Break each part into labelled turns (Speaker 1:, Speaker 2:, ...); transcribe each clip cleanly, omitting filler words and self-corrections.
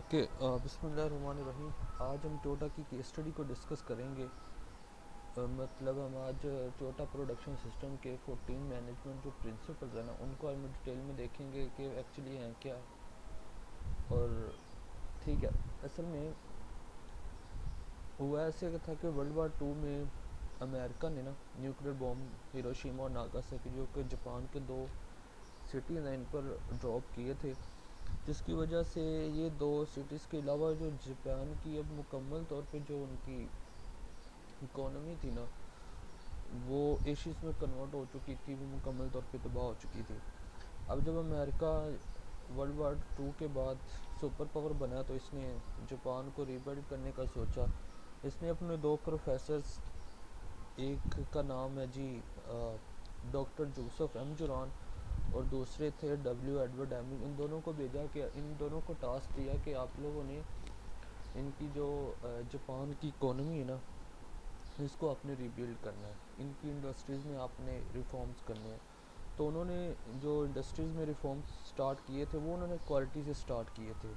Speaker 1: Okay, بسم اللہ الرحمن الرحیم۔ آج ہم ٹوٹا کی کیس اسٹڈی کو ڈسکس کریں گے۔ مطلب ہم آج ٹوٹا پروڈکشن سسٹم کے 14 مینجمنٹ جو پرنسپلز ہیں نا، ان کو ہم ڈیٹیل میں دیکھیں گے کہ ایکچولی ہیں کیا۔ اور ٹھیک ہے، اصل میں ہوا ایسے تھا کہ ورلڈ وار 2 میں امریکہ نے نا نیوکلیر بوم ہیروشیما اور ناگاساکی جو کہ جاپان کے دو سٹیز ہیں ان پر ڈراپ کیے تھے، جس کی وجہ سے یہ دو سٹیز کے علاوہ جو جاپان کی اب مکمل طور پہ جو ان کی اکانومی تھی نا، وہ ایشیز میں کنورٹ ہو چکی تھی، وہ مکمل طور پہ تباہ ہو چکی تھی۔ اب جب امریکہ ورلڈ وار 2 کے بعد سپر پاور بنا تو اس نے جاپان کو ریبلڈ کرنے کا سوچا۔ اس نے اپنے دو پروفیسرز، ایک کا نام ہے جی ڈاکٹر جوزف ایم جوران اور دوسرے تھے ڈبلیو ایڈورڈ ایمنگ، ان دونوں کو بھیجا کہ ان دونوں کو ٹاسک دیا کہ آپ لوگوں نے ان کی جو جاپان کی اکانومی ہے نا، اس کو آپ نے ریبلڈ کرنا ہے، ان کی انڈسٹریز میں آپ نے ریفارمز کرنے ہیں۔ تو انہوں نے جو انڈسٹریز میں ریفارمز سٹارٹ کیے تھے وہ انہوں نے کوالٹی سے سٹارٹ کیے تھے،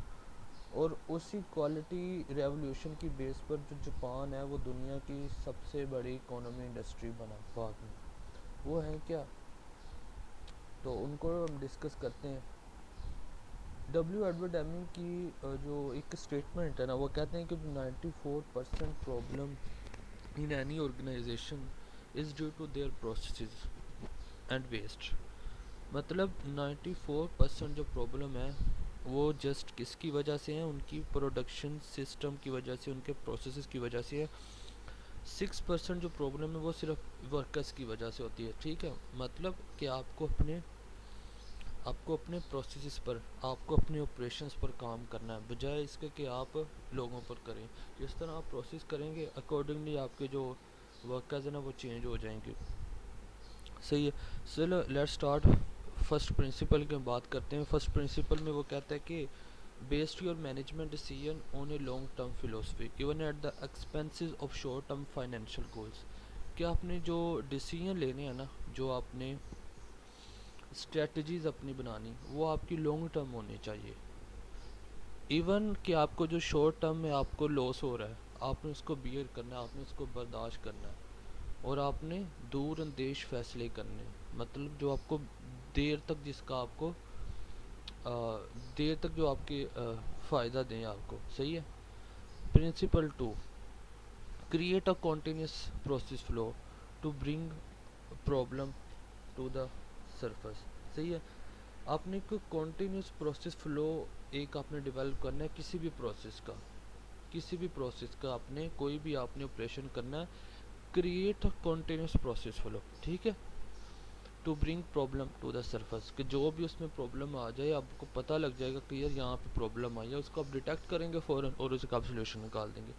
Speaker 1: اور اسی کوالٹی ریولیوشن کی بیس پر جو جاپان ہے وہ دنیا کی سب سے بڑی اکانومی انڈسٹری بنا بعد میں۔ وہ ہیں کیا، تو ان کو ہم ڈسکس کرتے ہیں۔ ڈبلیو ایڈورڈ ایمنگ کی جو ایک اسٹیٹمنٹ ہے نا، وہ کہتے ہیں کہ 94% problem in any organization is due to their processes and waste۔ مطلب 94% جو پرابلم ہے وہ جسٹ کس کی وجہ سے ہیں، ان کی پروڈکشن سسٹم کی وجہ سے، ان کے پروسیسز کی وجہ سے ہے۔ 6% جو پرابلم ہے وہ صرف ورکرز کی وجہ سے ہوتی ہے۔ ٹھیک ہے، مطلب کہ آپ کو اپنے پروسیسز پر، آپ کو اپنے آپریشنز پر کام کرنا ہے، بجائے اس کے کہ آپ لوگوں پر کریں۔ جس طرح آپ پروسیس کریں گے اکارڈنگلی آپ کے جو ورکرز ہیں نا وہ چینج ہو جائیں گے۔ صحیح ہے، چلو لیٹ سٹارٹ۔ فرسٹ پرنسپل کی بات کرتے ہیں۔ فرسٹ پرنسپل میں وہ کہتا ہے کہ based your management decision on a long term philosophy even at the expenses of short term financial goals. کہ آپ نے جو ڈیسیژن لینے ہیں نا، جو آپ نے اسٹریٹجیز اپنی بنانی، وہ آپ کی لانگ ٹرم ہونی چاہیے۔ ایون کہ آپ کو جو شارٹ ٹرم میں آپ کو لاس ہو رہا ہے، آپ نے اس کو بیئر کرنا ہے، آپ نے اس کو برداشت کرنا ہے، اور آپ نے دور اندیش فیصلے کرنے ہیں۔ مطلب جو آپ کو دیر تک، جس کا آپ کو دیر تک جو آپ کے فائدہ دیں آپ کو۔ صحیح ہے۔ Principle 2، create a continuous process flow to bring problem to the surface. صحیح ہے، آپ نے کوئی کنٹینیوس پروسیس فلو ایک آپ نے ڈیولپ کرنا ہے، کسی بھی پروسیس کا آپ نے کوئی بھی آپ نے آپریشن کرنا ہے، create a continuous process flow. ٹھیک ہے، to bring problem to the surface, کہ جو بھی اس میں پرابلم آ جائے آپ کو پتہ لگ جائے گا کہ یار یہاں پہ پرابلم آئی ہے، اس کو آپ ڈیٹیکٹ کریں گے فوراً اور اس کا آپ سولوشن نکال دیں گے۔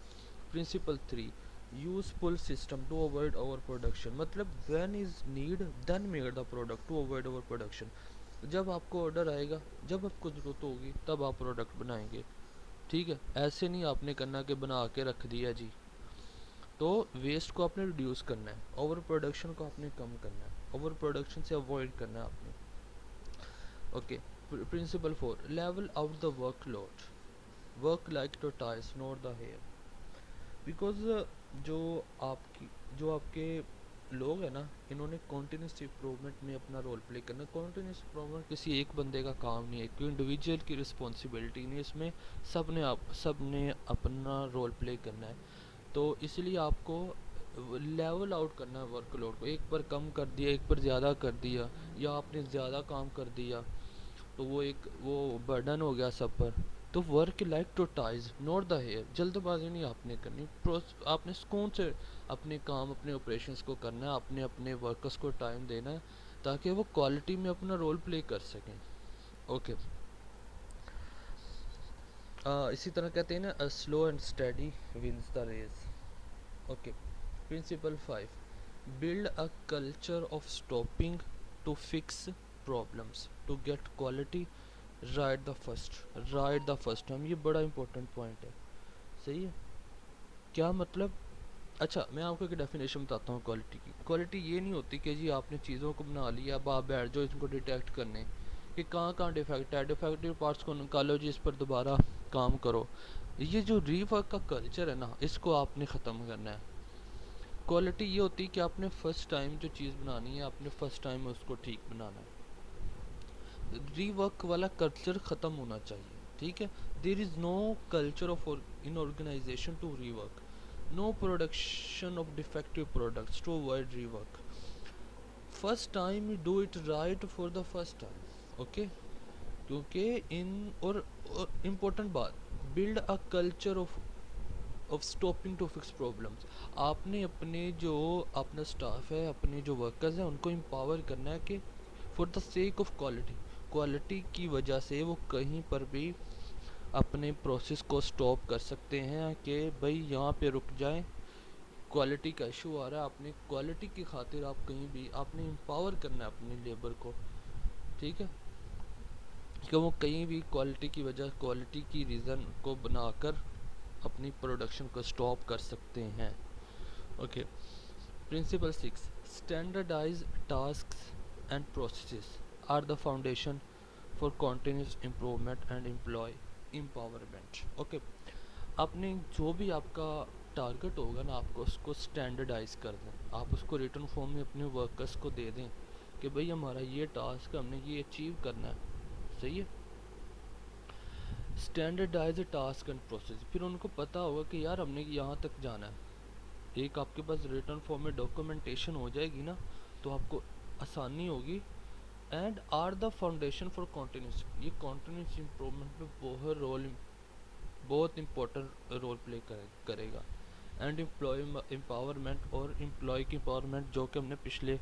Speaker 1: Principle 3، use pull system to avoid over production. مطلب when is need then make the product to avoid over production. جب آپ کو آرڈر آئے گا، جب آپ کو ضرورت ہوگی تب آپ پروڈکٹ بنائیں گے۔ ٹھیک ہے، ایسے نہیں آپ نے کرنا کہ بنا کے رکھ دیا جی۔ تو ویسٹ کو آپ نے ریڈیوس کرنا ہے، اوور پروڈکشن کو آپ نے کم کرنا ہے، اوور پروڈکشن سے اوائڈ کرنا ہے آپ نے۔ Okay, principle 4، level out the work load, work like tortoise not the hare. Because جو آپ کے لوگ ہیں نا، انہوں نے کنٹینیوس امپرومنٹ میں اپنا رول پلے کرنا۔ کنٹینیوس امپرومنٹ کسی ایک بندے کا کام نہیں ہے، کوئی انڈیویجول کی رسپانسبلٹی نہیں، اس میں سب نے اپنا رول پلے کرنا ہے۔ تو اس لیے آپ کو لیول آؤٹ کرنا ہے ورک لوڈ کو، ایک پر کم کر دیا، ایک پر زیادہ کر دیا، یا آپ نے زیادہ کام کر دیا تو وہ برڈن ہو گیا سب پر۔ تو work like tortoise not the hare, جلد بازی نہیں آپ نے کرنی، آپ نے سکون سے اپنے کام، اپنے آپریشنس کو کرنا ہے، اپنے ورکرس کو ٹائم دینا ہے تاکہ وہ کوالٹی میں اپنا رول پلے کر سکیں۔ اوکے، اسی طرح کہتے ہیں نا، slow and steady wins the race. Okay, principle 5، build a culture of stopping to fix problems to get quality right the first time. یہ بڑا امپورٹنٹ پوائنٹ ہے۔ صحیح ہے، کیا مطلب؟ اچھا، میں آپ کو ایک ڈیفینیشن بتاتا ہوں کوالٹی کی۔ کوالٹی یہ نہیں ہوتی کہ جی آپ نے چیزوں کو بنا لیا، اب آپ بیٹھ جاؤ ان کو ڈیٹیکٹ کرنے، کہ کہاں کہاں ڈیفیکٹ ہے، ڈیفیکٹیو پارٹس کو نکالو جی، اس پر دوبارہ کام کرو. یہ جو ری ورک کا کلچر ہے نا، اس کو آپ نے ختم کرنا ہے. کوالٹی یہ ہوتی ہے کہ آپ نے فرسٹ ٹائم جو چیز بنانی ہے، آپ نے فرسٹ ٹائم اس کو ٹھیک بنانا ہے. ری ورک والا کلچر ختم ہونا چاہیے. ٹھیک ہے، there is no culture of an organization to rework, no production of defective products to avoid rework. First time you do it right for the first time. Okay, کیونکہ اور important بات، build a culture of stopping to fix problems. آپ نے اپنے جو اپنا staff ہے، اپنے جو ورکرز ہیں، ان کو امپاور کرنا ہے کہ for the sake of quality کی وجہ سے وہ کہیں پر بھی اپنے پروسیس کو سٹاپ کر سکتے ہیں کہ بھائی یہاں پہ رک جائیں، کوالٹی کا ایشو آ رہا ہے. آپ نے کوالٹی کی خاطر آپ کہیں بھی آپ نے امپاور کرنا ہے اپنی لیبر کو. ٹھیک ہے، کہ وہ کہیں بھی کوالٹی کی وجہ، کوالٹی کی ریزن کو بنا کر اپنی پروڈکشن کو سٹاپ کر سکتے ہیں. Okay, principle 6، standardized tasks and processes are the foundation for continuous improvement and employee empowerment. Okay, آپ نے جو بھی آپ کا ٹارگٹ ہوگا نا، آپ کو اس کو اسٹینڈرڈائز کر دیں. آپ اس کو ریٹن فارم میں اپنے ورکرس کو دے دیں کہ بھئی ہمارا یہ ٹاسک، ہم نے یہ اچیو کرنا ہے. صحیح ہے، اسٹینڈرڈائز ٹاسک اینڈ پروسیس. پھر ان کو پتہ ہوگا کہ یار ہم نے یہاں تک جانا ہے. ایک آپ کے پاس ریٹن فارم میں ڈاکومنٹیشن ہو جائے گی نا، تو آپ کو آسانی ہوگی. And are the foundation for continuous, یہ کنٹینیوس امپروومنٹ میں بہت امپورٹنٹ رول پلے کرے گا. اینڈ امپلائی امپاورمنٹ، اور امپلائی کی امپاورمنٹ، جو کہ ہم نے پچھلے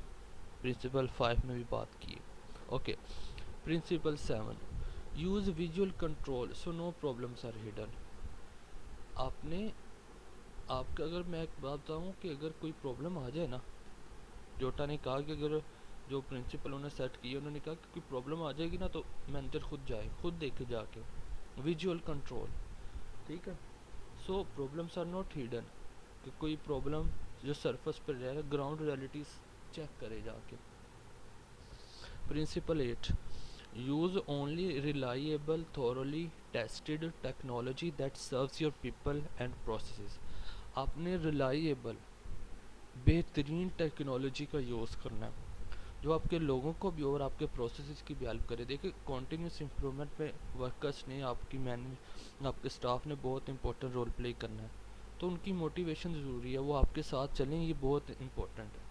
Speaker 1: پرنسپل 5 میں بھی بات کی ہے. Okay, principle 7، use visual control so no problems are hidden. آپ کا، اگر میں ایک بات بتاؤں کہ اگر کوئی پرابلم آ جائے نا، ٹویوٹا نے کہا کہ اگر جو پرنسپل انہوں نے سیٹ کی، انہوں نے کہا کہ کوئی پرابلم آ جائے گی نا، تو مینیجر خود دیکھے جا کے ویژول کنٹرول. ٹھیک ہے، سو پرابلمس آر ناٹ ہڈن، کہ کوئی پرابلم جو سرفس پر رہے گا، گراؤنڈ ریالٹیز چیک کرے جا کے. Principle 8، use only reliable thoroughly tested technology that serves your people and processes. آپ نے ریلائیبل، بہترین ٹیکنالوجی کا یوز کرنا ہے، جو آپ کے لوگوں کو بھی اور آپ کے پروسیسز کی بھی ہیلپ کرے. دیکھیں، کنٹینیوس امپرومنٹ میں ورکرس نے، آپ کے اسٹاف نے بہت امپورٹنٹ رول پلے کرنا ہے. تو ان کی موٹیویشن ضروری ہے، وہ آپ کے ساتھ چلیں، یہ بہت امپورٹنٹ ہے.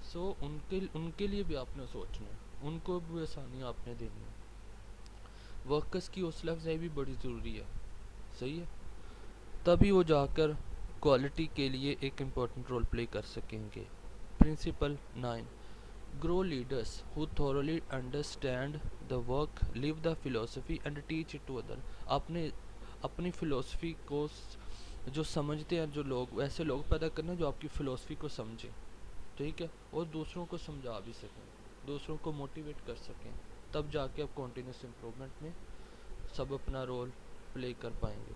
Speaker 1: سو ان کے لیے بھی آپ نے سوچنا ہے، ان کو بھی آسانیاں آپ نے دینی ہے. ورکرس کی حوصلہ افزائی بھی بڑی ضروری ہے. صحیح ہے، تبھی وہ جا کر کوالٹی کے لیے ایک امپورٹنٹ رول پلے کر سکیں گے. Principle 9، grow leaders who thoroughly understand the work, live the philosophy and teach it to others. آپ نے اپنی فلسفی کو جو سمجھتے ہیں جو لوگ، ویسے لوگ پیدا کرنا جو آپ کی فلسفی کو سمجھیں. ٹھیک ہے، اور دوسروں کو سمجھا بھی سکیں، دوسروں کو موٹیویٹ کر سکیں. تب جا کے آپ کنٹینیوس امپرومنٹ میں سب اپنا رول پلے کر پائیں گے.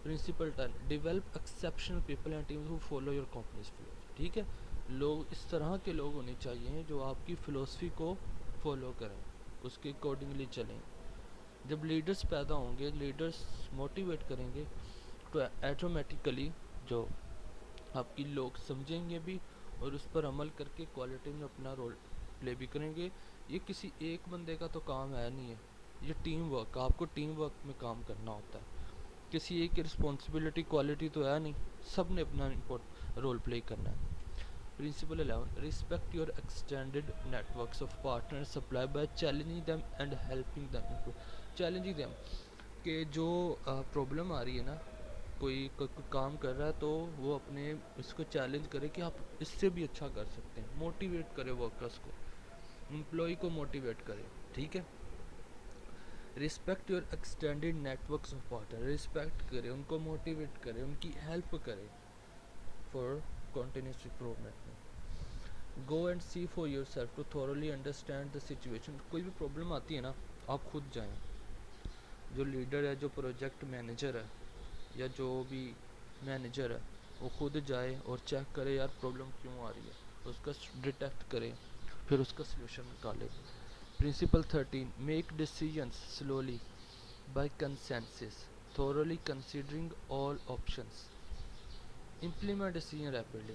Speaker 1: Principle 10، develop exceptional people and teams who follow your company's philosophy. ٹھیک ہے، لوگ اس طرح کے لوگ ہونے چاہیے جو آپ کی فلسفی کو فالو کریں، اس کے اکارڈنگلی چلیں. جب لیڈرز پیدا ہوں گے، لیڈرز موٹیویٹ کریں گے، تو ایٹومیٹیکلی جو آپ کی لوگ سمجھیں گے بھی، اور اس پر عمل کر کے کوالٹی میں اپنا رول پلے بھی کریں گے. یہ کسی ایک بندے کا تو کام ہے نہیں ہے، یہ ٹیم ورک، آپ کو ٹیم ورک میں کام کرنا ہوتا ہے. کسی ایک کی رسپانسبلٹی کوالٹی تو ہے نہیں، سب نے اپنا رول پلے کرنا ہے. Principle 11، respect your extended networks of partner supply by challenging them and helping them improve. Challenging them, کہ جو پرابلم آ رہی ہے نا، کوئی کام کر رہا ہے تو وہ اپنے اس کو چیلنج کرے کہ آپ اس سے بھی اچھا کر سکتے ہیں. موٹیویٹ کرے ورکرس کو، امپلائی کو موٹیویٹ کرے. ٹھیک ہے، respect your extended networks of partner, respect کرے، ان کو موٹیویٹ کرے، ان کی ہیلپ کرے فار کنٹینیوس امپروومنٹ میں. Go and see for yourself to thoroughly understand the situation. کوئی بھی پرابلم آتی ہے نا، آپ خود جائیں. جو لیڈر ہے، جو پروجیکٹ مینیجر ہے، یا جو بھی مینیجر ہے، وہ خود جائے اور چیک کرے یار پرابلم کیوں آ رہی ہے، اس کا ڈیٹیکٹ کرے، پھر اس کا سلوشن نکالے. Principle 13, make decisions slowly by consensus, thoroughly considering all options. Implement decision rapidly.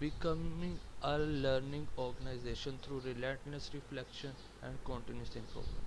Speaker 1: becoming a learning organization through relentless reflection and continuous improvement.